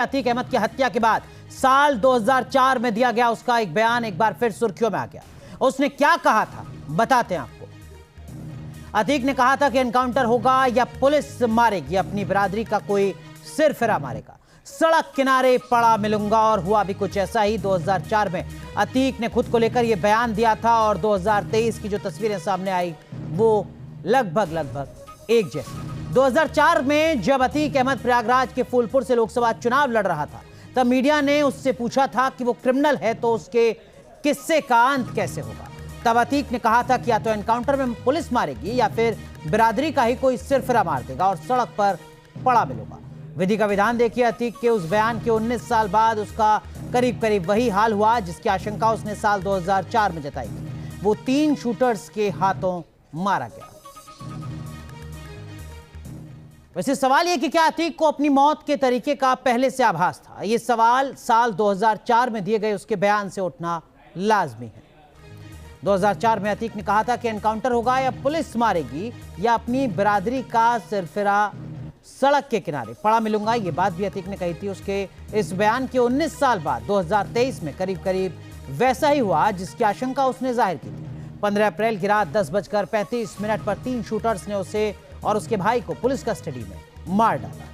अतीक अहमद की हत्या के बाद साल 2004 में दिया गया उसका एक बयान एक बार फिर सुर्खियों में आ गया। उसने क्या कहा था बताते हैं आपको। अतीक ने कहा था कि एनकाउंटर होगा या पुलिस मारेगी, अपनी बिरादरी का कोई सिर फिरा मारेगा, सड़क किनारे पड़ा मिलूंगा। और हुआ भी कुछ ऐसा ही। 2004 में अतीक ने खुद को लेकर यह बयान दिया था और 2023 की जो तस्वीरें सामने आई वो लगभग एक जैसी। 2004 में जब अतीक अहमद प्रयागराज के फूलपुर से लोकसभा चुनाव लड़ रहा था तब मीडिया ने उससे पूछा था कि वो क्रिमिनल है तो उसके किस्से का अंत कैसे होगा। तब अतीक ने कहा था कि या तो एनकाउंटर में पुलिस मारेगी या फिर बिरादरी का ही कोई सिरफिरा मार देगा और सड़क पर पड़ा मिलूंगा। विधि का विधान देखिए, अतीक के उस बयान के 19 साल बाद उसका करीब वही हाल हुआ जिसकी आशंका उसने साल 2004 में जताई थी। वो 3 शूटर्स के हाथों मारा गया। वैसे सवाल यह कि क्या अतीक को अपनी मौत के तरीके का पहले से आभास था? यह सवाल साल 2004 में दिए गए उसके बयान से उठना लाजमी है। 2004 में अतीक ने कहा था कि एनकाउंटर होगा या पुलिस मारेगी या अपनी बिरादरी का सिरफिरा सड़क के किनारे पड़ा मिलूंगा। यह बात भी अतीक ने कही थी। उसके इस बयान के 19 साल बाद 2023 में करीब वैसा ही हुआ जिसकी आशंका उसने जाहिर की थी। 15 अप्रैल की रात 10:35 पर 3 शूटर्स ने उसे और उसके भाई को पुलिस कस्टडी में मार डाला।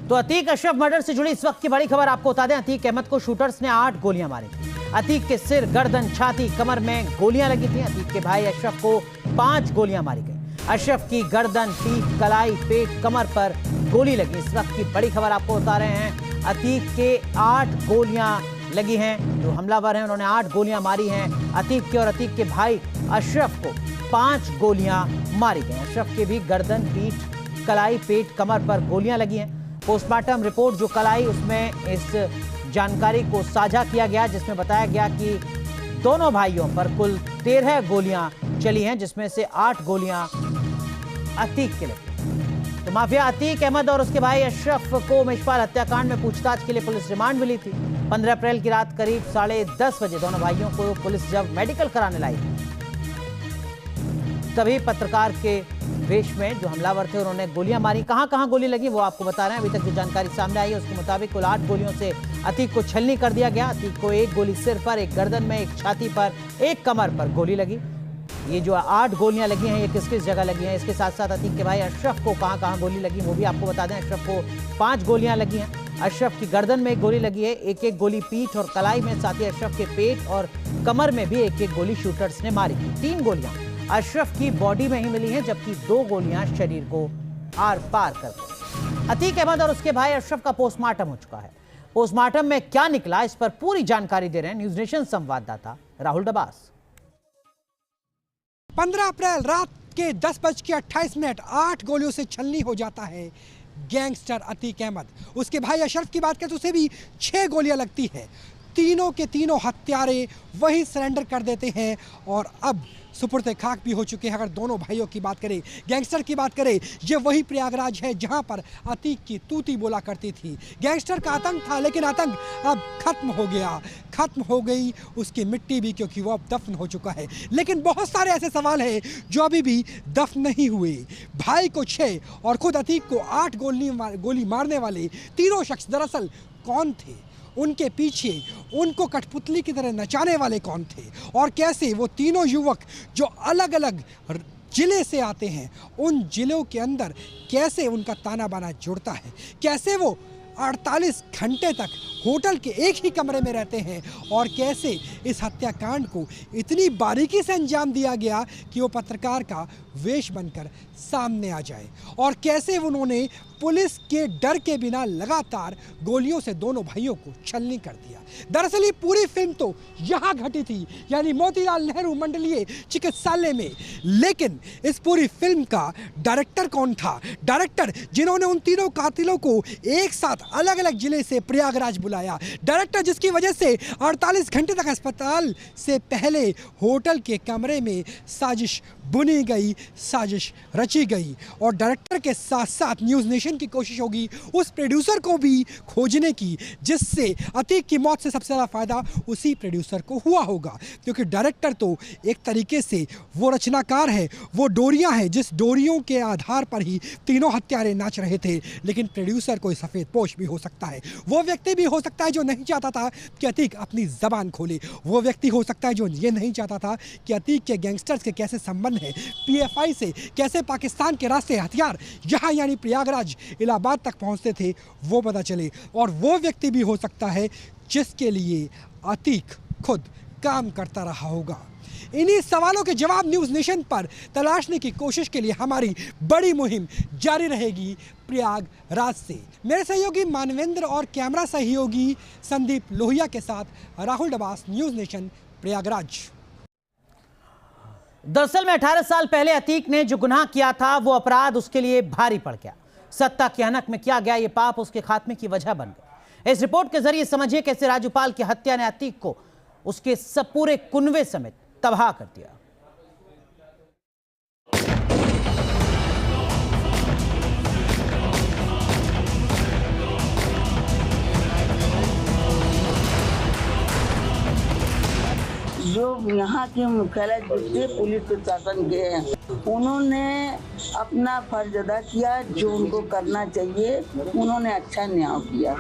तो अतीक अशरफ मर्डर से जुड़ी इस वक्त की बड़ी खबर आपको बता दें। अतीक अहमद को शूटर्स ने 8 गोलियां मारी थी। अतीक के सिर, गर्दन, छाती, कमर में गोलियां लगी थी। अतीक के भाई अशरफ को 5 गोलियां मारी गई। अशरफ की गर्दन, पीठ, कलाई, पेट, कमर पर गोली लगी। इस वक्त की बड़ी खबर आपको बता रहे हैं। अतीक के 8 गोलियां लगी हैं। जो हमलावर हैं उन्होंने 8 गोलियां मारी हैं अतीक के, और अतीक के भाई अशरफ को 5 गोलियां मारी गई। अशरफ के भी गर्दन, पीठ, कलाई, पेट, कमर पर गोलियां लगी हैं। पोस्टमार्टम रिपोर्ट जो कल आई उसमें इस जानकारी को साझा किया गया जिसमें बताया गया कि दोनों भाइयों पर कुल 13 गोलियां चली हैं जिसमें से 8 गोलियां अतीक के लगी। तो माफिया अतीक अहमद और उसके भाई अशरफ को मेशपाल हत्याकांड में पूछताछ के लिए पुलिस रिमांड मिली थी। 15 अप्रैल की रात करीब 10:30 बजे दोनों भाइयों को पुलिस जब मेडिकल कराने लाई तभी पत्रकार के वेश में जो हमलावर थे उन्होंने गोलियां मारी। कहां गोली लगी वो आपको बता रहे हैं। अभी तक जो जानकारी सामने आई है उसके मुताबिक कुल 8 गोलियों से अतीक को छलनी कर दिया गया। अतीक को 1 गोली सिर पर, 1 गर्दन में, 1 छाती पर, 1 कमर पर गोली लगी। ये जो 8 गोलियां लगी हैं ये किस जगह लगी हैं, इसके साथ साथ अतीक के भाई अशरफ को कहां गोली लगी वो भी आपको बता दें। अशरफ को 5 गोलियां लगी हैं। अशरफ की गर्दन में 1 गोली लगी है, 1 गोली पीठ और कलाई में, साथ ही अशरफ के पेट और कमर में भी 1 गोली शूटर्स ने मारी थी। 3 गोलियां अशरफ की बॉडी में ही मिली हैं जबकि 2 गोलियां शरीर को आर पार कर गई। अतीक अहमद और उसके भाई अशरफ का पोस्टमार्टम हो चुका है। पोस्टमार्टम में क्या निकला इस पर पूरी जानकारी दे रहे हैं न्यूज नेशन संवाददाता राहुल डबास। 15 अप्रैल रात के 10:28 8 गोलियों से छलनी हो जाता है गैंगस्टर अतीक अहमद। उसके भाई अशरफ की बात करें तो उसे भी 6 गोलियां लगती है। तीनों के तीनों हत्यारे वही सरेंडर कर देते हैं और अब सुपुर्द खाक भी हो चुके हैं। अगर दोनों भाइयों की बात करें, गैंगस्टर की बात करें, ये वही प्रयागराज है जहां पर अतीक की तूती बोला करती थी। गैंगस्टर का आतंक था लेकिन आतंक अब खत्म हो गया, खत्म हो गई उसकी मिट्टी भी, क्योंकि वो अब दफन हो चुका है। लेकिन बहुत सारे ऐसे सवाल हैं जो अभी भी दफन नहीं हुए। भाई को 6 और खुद अतीक को 8 गोली मारने वाले तीनों शख्स दरअसल कौन थे? उनके पीछे उनको कठपुतली की तरह नचाने वाले कौन थे? और कैसे वो तीनों युवक जो अलग अलग जिले से आते हैं उन जिलों के अंदर कैसे उनका ताना बाना जुड़ता है? कैसे वो 48 घंटे तक होटल के एक ही कमरे में रहते हैं? और कैसे इस हत्याकांड को इतनी बारीकी से अंजाम दिया गया कि वो पत्रकार का वेश बनकर सामने आ जाए? और कैसे उन्होंने पुलिस के डर के बिना लगातार गोलियों से दोनों भाइयों को छलनी कर दिया? दरअसल ये पूरी फिल्म तो यहाँ घटी थी, यानी मोतीलाल नेहरू मंडलीय चिकित्सालय में। लेकिन इस पूरी फिल्म का डायरेक्टर कौन था? डायरेक्टर जिन्होंने उन तीनों कातिलों को एक साथ अलग अलग जिले से प्रयागराज बुलाया। डायरेक्टर जिसकी वजह से 48 घंटे तक अस्पताल से पहले होटल के कमरे में साजिश बुनी गई साजिश रची गई और डायरेक्टर के साथ साथ न्यूज़ नेशन की कोशिश होगी उस प्रोड्यूसर को भी खोजने की जिससे अतीक की मौत से सबसे ज़्यादा फ़ायदा उसी प्रोड्यूसर को हुआ होगा, क्योंकि डायरेक्टर तो एक तरीके से वो रचनाकार है, वो डोरियां हैं जिस डोरियों के आधार पर ही तीनों हत्यारे नाच रहे थे। लेकिन प्रोड्यूसर कोई सफ़ेद पोश भी हो सकता है, वो व्यक्ति भी हो सकता है जो नहीं चाहता था कि अतीक अपनी ज़बान खोले, वो व्यक्ति हो सकता है जो ये नहीं चाहता था कि अतीक के गैंगस्टर्स के कैसे संबंध है पीएफआई से, कैसे पाकिस्तान के रास्ते हथियार यहाँ यानी प्रयागराज इलाहाबाद तक पहुँचते थे वो पता चले, और वो व्यक्ति भी हो सकता है जिसके लिए अतीक खुद काम करता रहा होगा। इन्हीं सवालों के जवाब न्यूज़ नेशन पर तलाशने की कोशिश के लिए हमारी बड़ी मुहिम जारी रहेगी प्रयागराज से। मेरे सहयोगी मानवेंद्र और कैमरा सहयोगी संदीप लोहिया के साथ राहुल डबास, न्यूज़ नेशन, प्रयागराज। दरअसल में 18 साल पहले अतीक ने जो गुनाह किया था वो अपराध उसके लिए भारी पड़ गया। सत्ता के हनक में किया गया ये पाप उसके खात्मे की वजह बन गया। इस रिपोर्ट के जरिए समझिए कैसे राजूपाल की हत्या ने अतीक को उसके सब पूरे कुनवे समेत तबाह कर दिया। जो यहाँ के मुख्यालय जितने पुलिस प्रशासन के हैं उन्होंने अपना फर्ज अदा किया, जो उनको करना चाहिए उन्होंने अच्छा न्याय किया।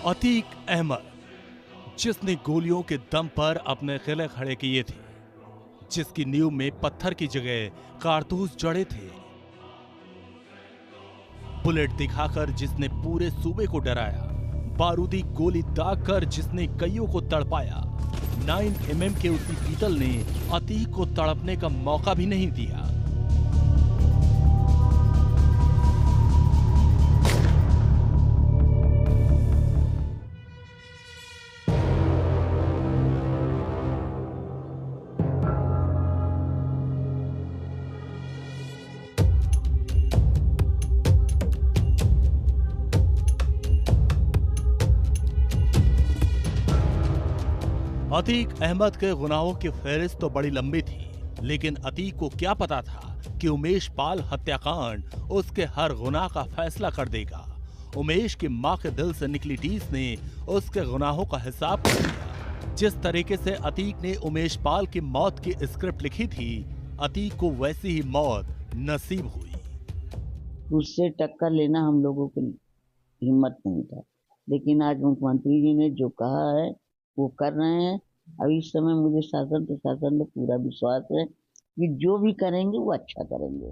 अतीक अहमद, जिसने गोलियों के दम पर अपने किले खड़े किए थे, जिसकी नींव में पत्थर की जगह कारतूस जड़े थे, बुलेट दिखाकर जिसने पूरे सूबे को डराया, बारूदी गोली दागकर जिसने कईयों को तड़पाया, 9mm के उसी पीतल ने अतीक को तड़पने का मौका भी नहीं दिया। अतीक अहमद के गुनाहों की फहरिस्त तो बड़ी लंबी थी, लेकिन अतीक को क्या पता था कि उमेश पाल हत्याकांड उसके हर गुनाह का फैसला कर देगा। उमेश की मां के दिल से निकली टीस ने उसके गुनाहों का हिसाब कर दिया। जिस तरीके से अतीक ने उमेश पाल की मौत की स्क्रिप्ट लिखी थी, अतीक को वैसी ही मौत नसीब हुई। उससे टक्कर लेना हम लोगों की हिम्मत नहीं था, लेकिन आज मुख्यमंत्री जी ने जो कहा है वो कर रहे हैं। अब इस समय मुझे शासन प्रशासन में पूरा विश्वास है कि जो भी करेंगे वो अच्छा करेंगे।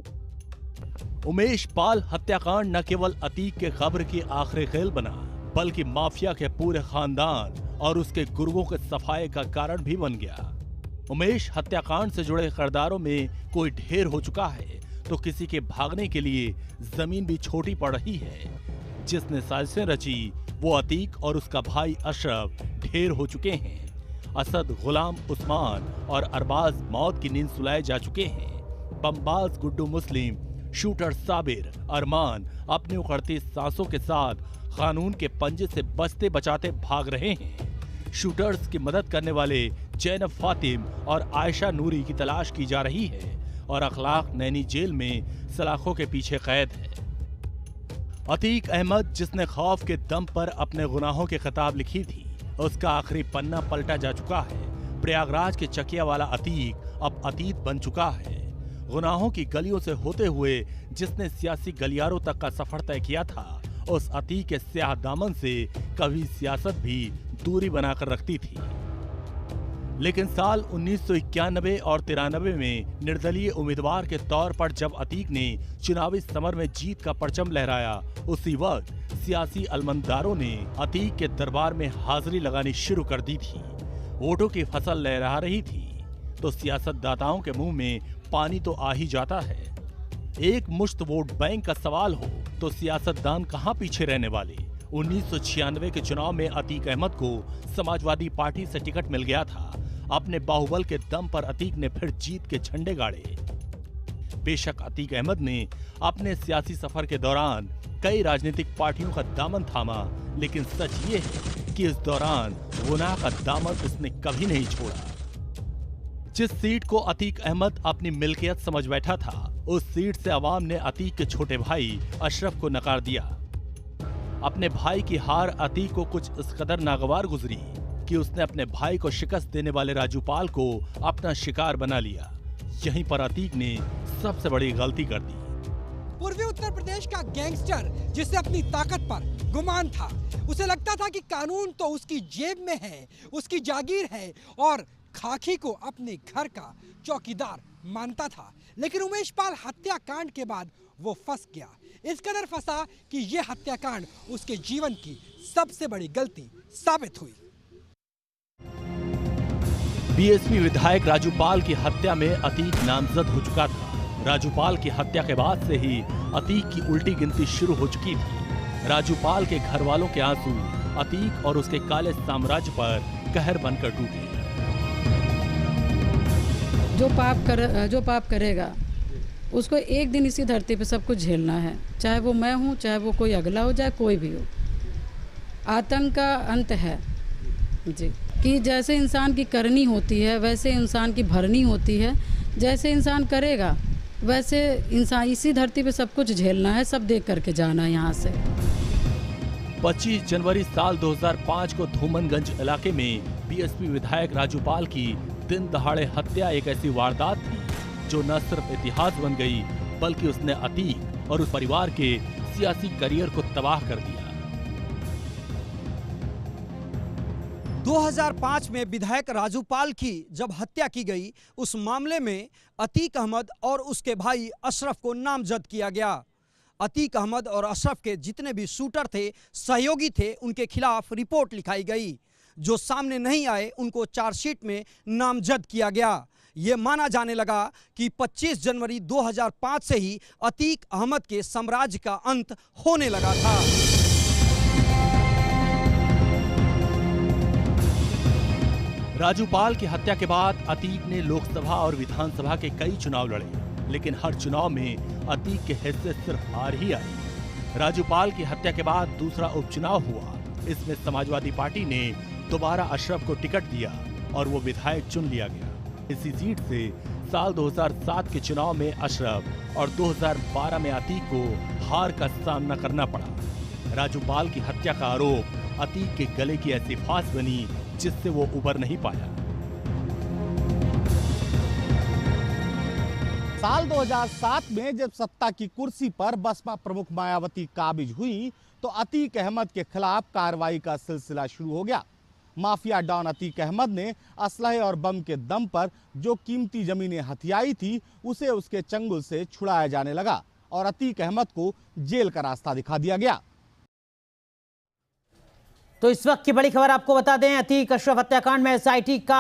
उमेश पाल हत्याकांड न केवल अतीक के कब्र की आखिरी खेल बना, बल्कि माफिया के पूरे खानदान और उसके गुर्गों के सफाए का कारण भी बन गया। उमेश हत्याकांड से जुड़े किरदारों में कोई ढेर हो चुका है तो किसी के भागने के लिए जमीन भी छोटी पड़ रही है। जिसने साजिशें रची वो अतीक और उसका भाई अशरफ ढेर हो चुके हैं। असद, गुलाम उस्मान और अरबाज मौत की नींद सुलाए जा चुके हैं। बमबाज गुड्डू मुस्लिम, शूटर साबिर, अरमान अपनी उखड़ती सांसों के साथ कानून के पंजे से बचते बचाते भाग रहे हैं। शूटर्स की मदद करने वाले जैनब फातिम और आयशा नूरी की तलाश की जा रही है और अखलाक नैनी जेल में सलाखों के पीछे कैद है। अतीक अहमद, जिसने खौफ के दम पर अपने गुनाहों की किताब लिखी थी, उसका आखिरी पन्ना पलटा जा चुका है। प्रयागराज के चकिया वाला अतीक अब अतीत बन चुका है। गुनाहों की गलियों से होते हुए जिसने सियासी गलियारों तक का सफर तय किया था, उस अतीक के स्याह दामन से कभी सियासत भी दूरी बनाकर रखती थी। लेकिन साल 1991 और 93 में निर्दलीय उम्मीदवार के तौर पर जब अतीक ने चुनावी समर में जीत का परचम लहराया, उसी वक्त सियासी अलमंदारों ने अतीक के दरबार में हाजिरी लगानी शुरू कर दी थी। वोटों की फसल लहरा रही थी तो सियासतदाताओं के मुंह में पानी तो आ ही जाता है। एक मुश्त वोट बैंक का सवाल हो तो सियासतदान कहां पीछे रहने वाले। 1996 के चुनाव में अतीक अहमद को समाजवादी पार्टी से टिकट मिल गया था। अपने बाहुबल के दम पर अतीक ने फिर जीत के झंडे गाड़े। बेशक अतीक अहमद ने अपने सियासी सफर के दौरान कई राजनीतिक पार्टियों का दामन थामा, लेकिन सच ये है कि इस दौरान गुनाह का दामन उसने कभी नहीं छोड़ा। जिस सीट को अतीक अहमद अपनी मिल्कियत समझ बैठा था, उस सीट से अवाम ने अतीक के छोटे भाई अशरफ को नकार दिया। अपने भाई की हार अतीक को कुछ इस कदर नागवार गुजरी कि उसने अपने भाई को शिकस्त देने वाले राजूपाल को अपना शिकार बना लिया। यहीं पर अतीक ने सबसे बड़ी गलती कर दी। पूर्वी उत्तर प्रदेश का गैंगस्टर जिसे अपनी ताकत पर गुमान था, उसे लगता था कि कानून तो उसकी जेब में है, उसकी जागीर है और खाकी को अपने घर का चौकीदार मानता था। लेकिन उमेश पाल हत्याकांड के बाद वो फंस गया। इस कदर फंसा कि यह हत्याकांड उसके जीवन की सबसे बड़ी गलती साबित हुई। बीएसपी विधायक राजूपाल की हत्या में अतीक नामजद हो चुका था। राजूपाल की हत्या के बाद से ही अतीक की उल्टी गिनती शुरू हो चुकी थी। राजूपाल के घर वालों के आंसू अतीक और उसके काले साम्राज्य पर कहर बनकर टूटे। जो पाप करेगा उसको एक दिन इसी धरती पे सब कुछ झेलना है, चाहे वो मैं हूँ, चाहे वो कोई अगला हो, चाहे कोई भी हो। आतंक का अंत है जी, कि जैसे इंसान की करनी होती है वैसे इंसान की भरनी होती है। जैसे इंसान करेगा वैसे इंसान इसी धरती पे सब कुछ झेलना है, सब देख करके जाना है यहाँ से। 25 जनवरी साल 2005 को धूमनगंज इलाके में बीएसपी विधायक राजूपाल की दिन दहाड़े हत्या एक ऐसी वारदात थी जो न सिर्फ इतिहास बन गई, बल्कि उसने अतीक और उस परिवार के सियासी करियर को तबाह कर दिया। 2005 में विधायक राजूपाल की जब हत्या की गई, उस मामले में अतीक अहमद और उसके भाई अशरफ को नामजद किया गया। अतीक अहमद और अशरफ के जितने भी शूटर थे, सहयोगी थे, उनके खिलाफ रिपोर्ट लिखाई गई। जो सामने नहीं आए उनको चार्जशीट में नामजद किया गया। ये माना जाने लगा कि 25 जनवरी 2005 से ही अतीक अहमद के साम्राज्य का अंत होने लगा था। राजूपाल की हत्या के बाद अतीक ने लोकसभा और विधानसभा के कई चुनाव लड़े, लेकिन हर चुनाव में अतीक के हिस्से सिर्फ हार ही आई। राजूपाल की हत्या के बाद दूसरा उपचुनाव हुआ। इसमें समाजवादी पार्टी ने दोबारा अशरफ को टिकट दिया और वो विधायक चुन लिया गया। इसी सीट से साल 2007 के चुनाव में अशरफ और 2012 में अतीक को हार का सामना करना पड़ा। राजूपाल की हत्या का आरोप अतीक के गले की ऐसी फांस बनी जिससे वो उबर नहीं पाया। साल 2007 में जब सत्ता की कुर्सी पर बसपा प्रमुख मायावती काबिज हुई तो अतीक अहमद के खिलाफ कार्रवाई का सिलसिला शुरू हो गया। माफिया डॉन अतीक अहमद ने असलहे और बम के दम पर जो कीमती जमीनें हथियाई थी उसे उसके चंगुल से छुड़ाया जाने लगा और अतीक अहमद को जेल का रास्ता दिखा दिया गया। तो इस वक्त की बड़ी खबर आपको बता दें, अतीक अशरफ हत्याकांड में एसआईटी का